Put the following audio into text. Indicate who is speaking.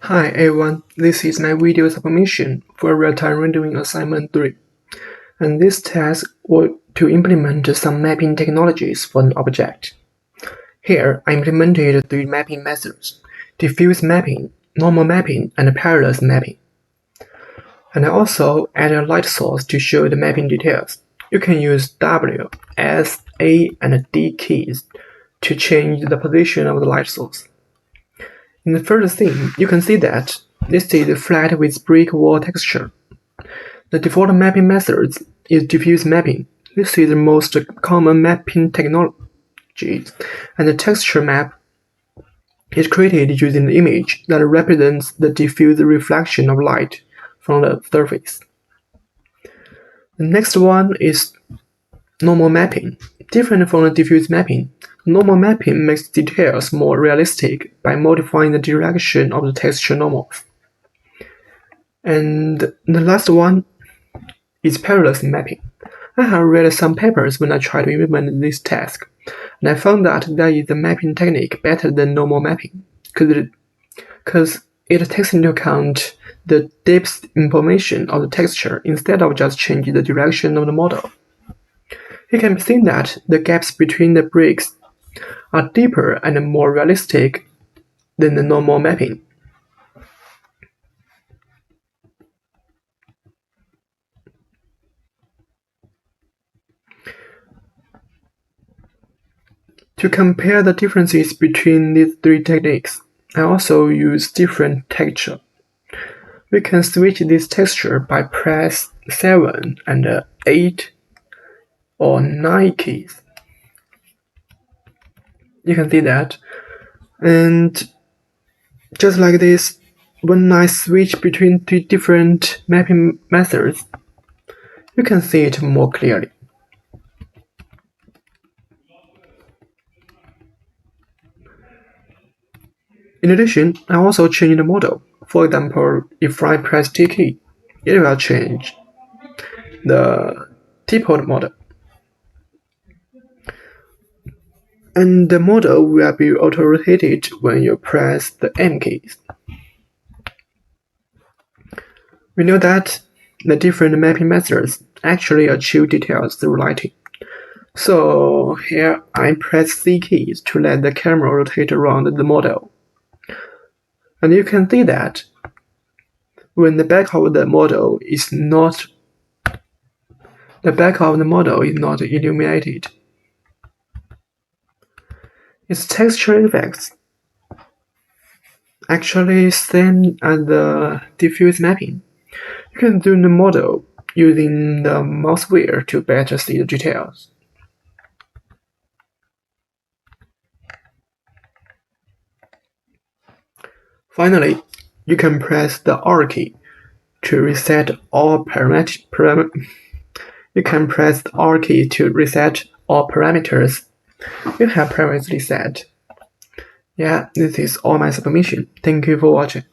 Speaker 1: Hi everyone, this is my video submission for real-time rendering assignment 3. And this task was to implement some mapping technologies for an object. Here, I implemented 3 mapping methods: diffuse mapping, normal mapping, and parallel mapping. And I also added a light source to show the mapping details. You can use W, S, A, and D keys to change the position of the light source. In the first scene, you can see that this is flat with brick wall texture. The default mapping method is diffuse mapping. This is the most common mapping technology, and the texture map is created using the image that represents the diffuse reflection of light from the surface. The next one is normal mapping. Different from the diffuse mapping, normal mapping makes details more realistic by modifying the direction of the texture normals. And the last one is parallel mapping. I have read some papers when I tried to implement this task, and I found that there is a mapping technique better than normal mapping, because it takes into account the depth information of the texture instead of just changing the direction of the model. It can be seen that the gaps between the bricks are deeper and more realistic than the normal mapping. To compare the differences between these 3 techniques, I also use different texture. We can switch this texture by press 7 and 8 or 9 keys. You can see that. And just like this, when I switch between 3 different mapping methods, you can see it more clearly. In addition, I also change the model. For example, if I press T key, it will change the teapot model. And the model will be auto-rotated when you press the M keys. We know that the different mapping methods actually achieve details through lighting. So here I press C keys to let the camera rotate around the model. And you can see that when the back of the model is not illuminated, its texture effects actually same as the diffuse mapping. You can zoom the model using the mouse wheel to better see the details. Finally, you can press the R key to reset all parameters you have previously set. Yeah, this is all my submission. Thank you for watching.